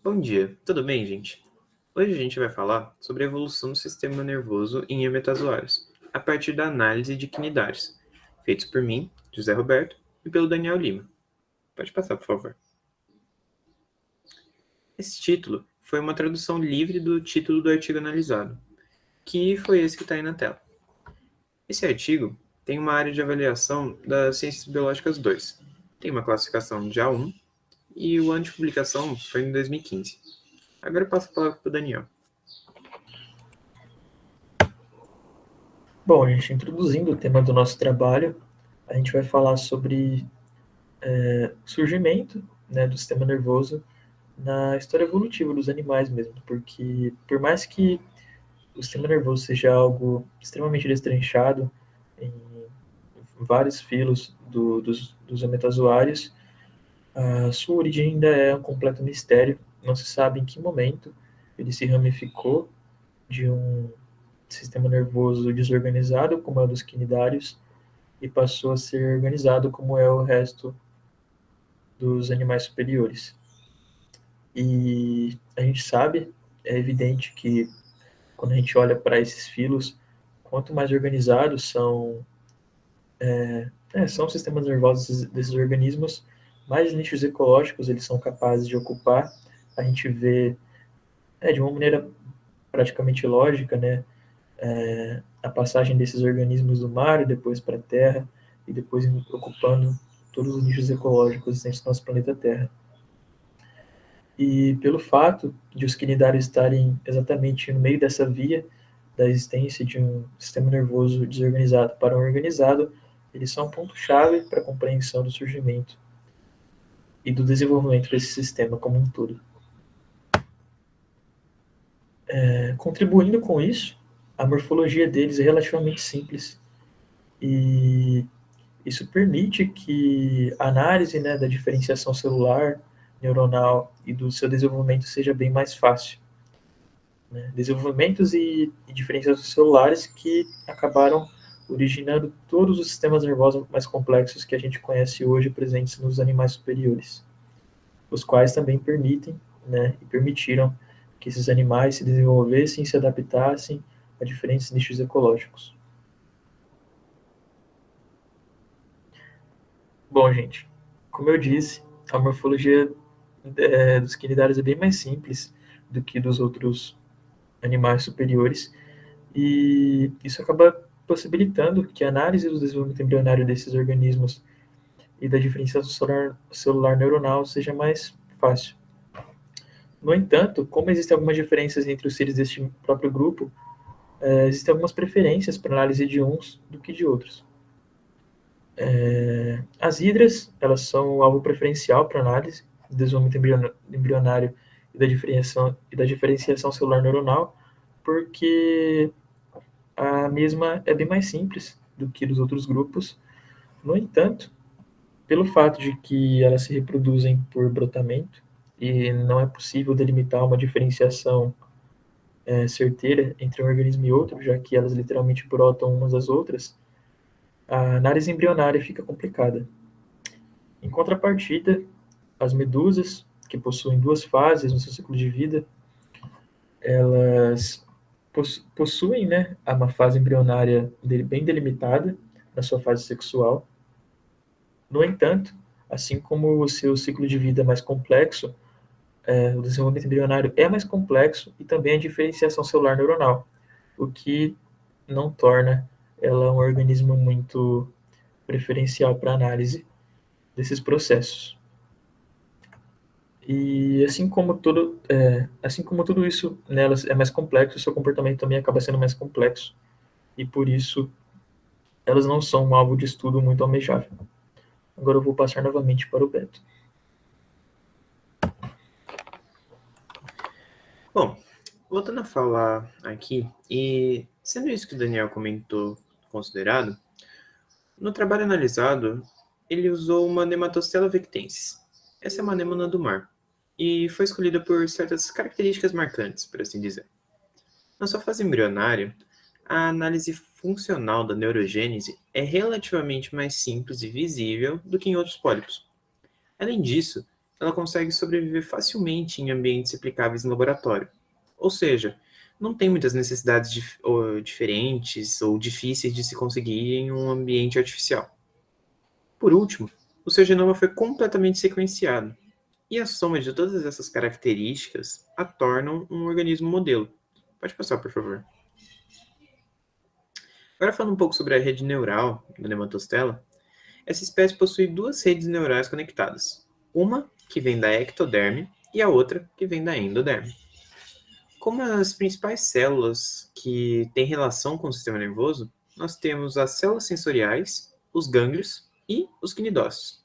Bom dia, tudo bem, gente? Hoje a gente vai falar sobre a evolução do sistema nervoso em metazoários, a partir da análise de quinidários, feitos por mim, José Roberto, e pelo Daniel Lima. Pode passar, por favor. Esse título foi uma tradução livre do título do artigo analisado, que foi esse que está aí na tela. Esse artigo tem uma área de avaliação das ciências biológicas 2, tem uma classificação de A1 e o ano de publicação foi em 2015. Agora eu passo a palavra para o Daniel. Bom, gente, introduzindo o tema do nosso trabalho, a gente vai falar sobre o surgimento, né, do sistema nervoso na história evolutiva dos animais mesmo, porque por mais que o sistema nervoso seja algo extremamente destrinchado em vários filos dos metazoários, a sua origem ainda é um completo mistério. Não se sabe em que momento ele se ramificou de um sistema nervoso desorganizado, como é o dos quinidários, e passou a ser organizado como é o resto dos animais superiores. E a gente sabe, é evidente que quando a gente olha para esses filos, quanto mais organizados são os sistemas nervosos desses organismos, mais nichos ecológicos eles são capazes de ocupar. A gente vê, de uma maneira praticamente lógica, né, a passagem desses organismos do mar e depois para a Terra, e depois ocupando todos os nichos ecológicos dentro do nosso planeta Terra. E pelo fato de os quinidários estarem exatamente no meio dessa via da existência de um sistema nervoso desorganizado para um organizado, eles são um ponto-chave para a compreensão do surgimento e do desenvolvimento desse sistema como um todo. Contribuindo com isso, a morfologia deles é relativamente simples e isso permite que a análise, né, da diferenciação celular, neuronal e do seu desenvolvimento seja bem mais fácil. Né? Desenvolvimentos e diferenciações celulares que acabaram originando todos os sistemas nervosos mais complexos que a gente conhece hoje presentes nos animais superiores, os quais também permitem, né, e permitiram que esses animais se desenvolvessem e se adaptassem a diferentes nichos ecológicos. Bom, gente, como eu disse, a morfologia dos quinidários é bem mais simples do que dos outros animais superiores, e isso acaba possibilitando que a análise do desenvolvimento embrionário desses organismos e da diferenciação celular neuronal seja mais fácil. No entanto, como existem algumas diferenças entre os seres deste próprio grupo, existem algumas preferências para análise de uns do que de outros. As hidras, elas são o alvo preferencial para análise do desenvolvimento embrionário e da diferenciação celular neuronal, porque a mesma é bem mais simples do que dos outros grupos. No entanto, pelo fato de que elas se reproduzem por brotamento e não é possível delimitar uma diferenciação certeira entre um organismo e outro, já que elas literalmente brotam umas das outras, a análise embrionária fica complicada. Em contrapartida, as medusas, que possuem duas fases no seu ciclo de vida, elas possuem, né, uma fase embrionária bem delimitada na sua fase sexual. No entanto, assim como o seu ciclo de vida é mais complexo, o desenvolvimento embrionário é mais complexo e também a diferenciação celular neuronal, o que não torna ela um organismo muito preferencial para análise desses processos. E assim como tudo isso nelas é mais complexo, o seu comportamento também acaba sendo mais complexo. E por isso elas não são um alvo de estudo muito almejável. Agora eu vou passar novamente para o Beto. Bom, voltando a falar aqui, e sendo isso que o Daniel comentou considerado, no trabalho analisado, ele usou uma Nematostella victensis. Essa é uma anêmona do mar, e foi escolhida por certas características marcantes, por assim dizer. Na sua fase embrionária, a análise funcional da neurogênese é relativamente mais simples e visível do que em outros pólipos. Além disso, ela consegue sobreviver facilmente em ambientes replicáveis no laboratório. Ou seja, não tem muitas necessidades diferentes ou difíceis de se conseguir em um ambiente artificial. Por último, o seu genoma foi completamente sequenciado, e a soma de todas essas características a tornam um organismo modelo. Pode passar, por favor. Agora falando um pouco sobre a rede neural da Nematostella, essa espécie possui duas redes neurais conectadas, uma que vem da ectoderme e a outra que vem da endoderme. Como as principais células que têm relação com o sistema nervoso, nós temos as células sensoriais, os gânglios e os quinidócitos.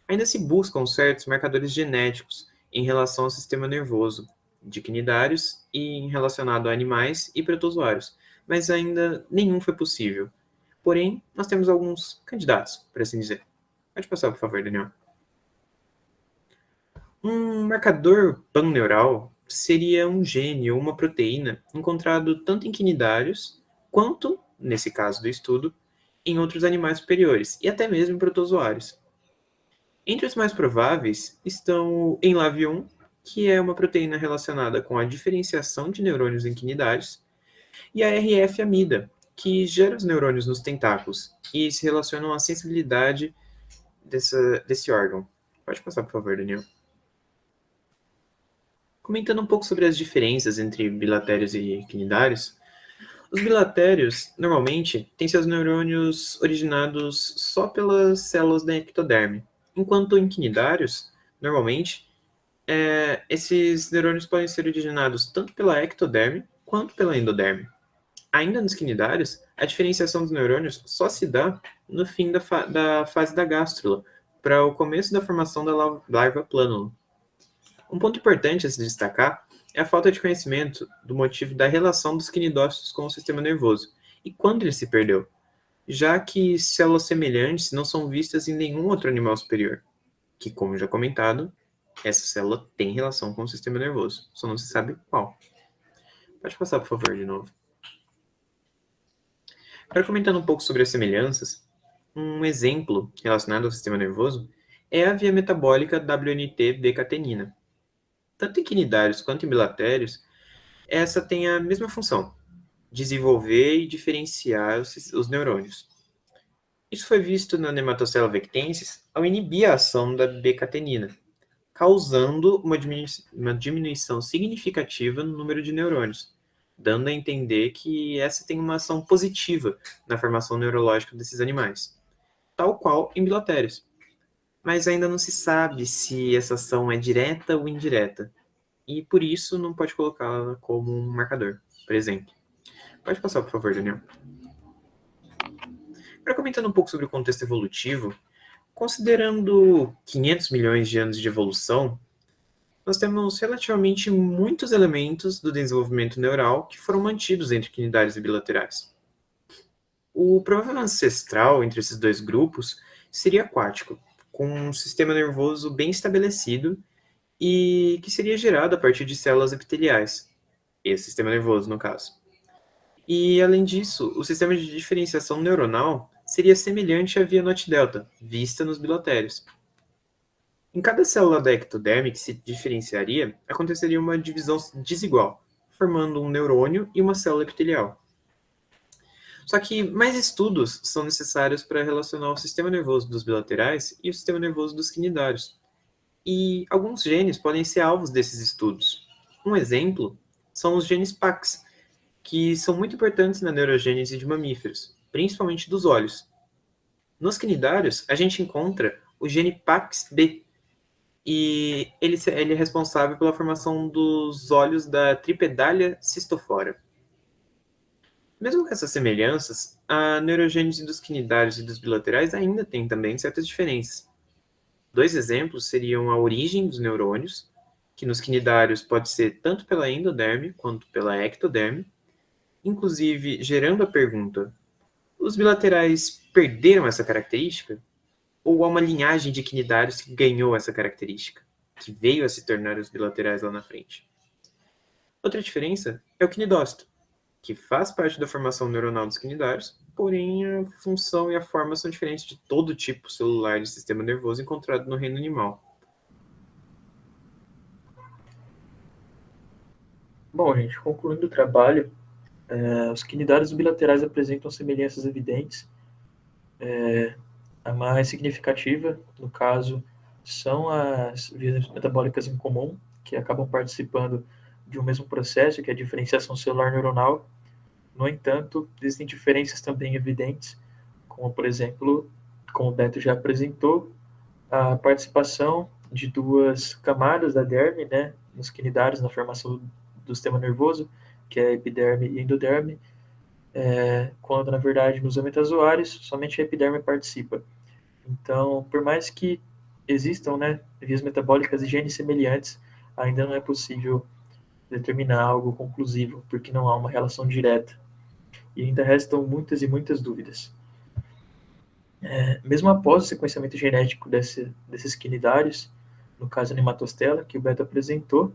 Ainda se buscam certos marcadores genéticos em relação ao sistema nervoso de quinidários e relacionado a animais e protozoários, mas ainda nenhum foi possível. Porém, nós temos alguns candidatos, por assim dizer. Pode passar, por favor, Daniel. Um marcador pan-neural seria um gene ou uma proteína encontrado tanto em quinidários quanto, nesse caso do estudo, em outros animais superiores e até mesmo em protozoários. Entre os mais prováveis estão o Enlav1, que é uma proteína relacionada com a diferenciação de neurônios em quinidários, e a RF-amida, que gera os neurônios nos tentáculos e se relacionam à sensibilidade desse órgão. Pode passar, por favor, Daniel. Comentando um pouco sobre as diferenças entre bilatérios e quinidários, os bilatérios, normalmente, têm seus neurônios originados só pelas células da ectoderme, enquanto em quinidários, normalmente, esses neurônios podem ser originados tanto pela ectoderme quanto pela endoderme. Ainda nos quinidários, a diferenciação dos neurônios só se dá no fim da fase da gástrula, para o começo da formação da larva plânula. Um ponto importante a se destacar é a falta de conhecimento do motivo da relação dos quinidócitos com o sistema nervoso e quando ele se perdeu, já que células semelhantes não são vistas em nenhum outro animal superior, que, como já comentado, essa célula tem relação com o sistema nervoso, só não se sabe qual. Pode passar, por favor, de novo. Agora, comentando um pouco sobre as semelhanças, um exemplo relacionado ao sistema nervoso é a via metabólica WNT-D-catenina. Tanto em quinidários quanto em bilatérios, essa tem a mesma função, desenvolver e diferenciar os neurônios. Isso foi visto na Nematostella vectensis ao inibir a ação da B-catenina, causando uma diminuição significativa no número de neurônios, dando a entender que essa tem uma ação positiva na formação neurológica desses animais, tal qual em bilatérios. Mas ainda não se sabe se essa ação é direta ou indireta, e por isso não pode colocá-la como um marcador, por exemplo. Pode passar, por favor, Daniel. Agora, comentando um pouco sobre o contexto evolutivo, considerando 500 milhões de anos de evolução, nós temos relativamente muitos elementos do desenvolvimento neural que foram mantidos entre quinidários e bilaterais. O provável ancestral entre esses dois grupos seria aquático, com um sistema nervoso bem estabelecido e que seria gerado a partir de células epiteliais, esse sistema nervoso, no caso. E, além disso, o sistema de diferenciação neuronal seria semelhante à via Notch-delta, vista nos bilatérios. Em cada célula da ectoderme que se diferenciaria, aconteceria uma divisão desigual, formando um neurônio e uma célula epitelial. Só que mais estudos são necessários para relacionar o sistema nervoso dos bilaterais e o sistema nervoso dos quinidários. E alguns genes podem ser alvos desses estudos. Um exemplo são os genes PAX, que são muito importantes na neurogênese de mamíferos, principalmente dos olhos. Nos quinidários, a gente encontra o gene PAX-B, e ele é responsável pela formação dos olhos da Tripedalia cistofora. Mesmo com essas semelhanças, a neurogênese dos quinidários e dos bilaterais ainda tem também certas diferenças. Dois exemplos seriam a origem dos neurônios, que nos quinidários pode ser tanto pela endoderme quanto pela ectoderme, inclusive gerando a pergunta: os bilaterais perderam essa característica? Ou há uma linhagem de quinidários que ganhou essa característica, que veio a se tornar os bilaterais lá na frente? Outra diferença é o quinidócito, que faz parte da formação neuronal dos quinidários, porém a função e a forma são diferentes de todo tipo celular de sistema nervoso encontrado no reino animal. Bom, gente, concluindo o trabalho, os quinidários bilaterais apresentam semelhanças evidentes. A mais significativa, no caso, são as vias metabólicas em comum, que acabam participando de um mesmo processo, que é a diferenciação celular neuronal. No entanto, existem diferenças também evidentes, como, por exemplo, como o Beto já apresentou, a participação de duas camadas da derme, né, nos quinidários, na formação do sistema nervoso, que é a epiderme e endoderme, quando, na verdade, nos metazoários, somente a epiderme participa. Então, por mais que existam, né, vias metabólicas e genes semelhantes, ainda não é possível determinar algo conclusivo, porque não há uma relação direta. E ainda restam muitas e muitas dúvidas. Mesmo após o sequenciamento genético desses quinidários, no caso a nematostela, que o Beto apresentou,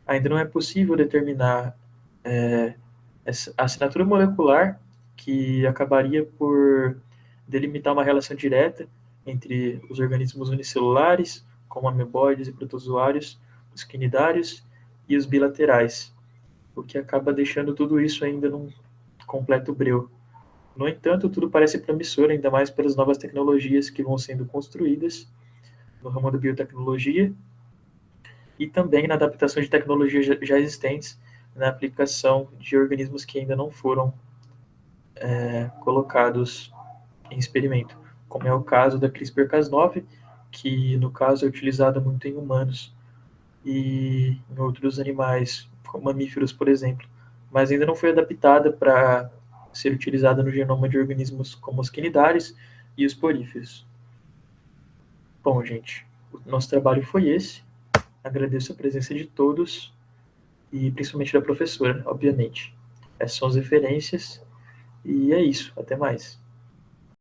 ainda não é possível determinar a assinatura molecular que acabaria por delimitar uma relação direta entre os organismos unicelulares, como ameboides e protozoários, os quinidários e os bilaterais, o que acaba deixando tudo isso ainda num completo breu. No entanto, tudo parece promissor, ainda mais pelas novas tecnologias que vão sendo construídas no ramo da biotecnologia e também na adaptação de tecnologias já existentes na aplicação de organismos que ainda não foram colocados em experimento, como é o caso da CRISPR-Cas9, que no caso é utilizada muito em humanos e em outros animais, como mamíferos, por exemplo, mas ainda não foi adaptada para ser utilizada no genoma de organismos como os quinidários e os poríferos. Bom, gente, o nosso trabalho foi esse. Agradeço a presença de todos e principalmente da professora, obviamente. Essas são as referências e é isso. Até mais.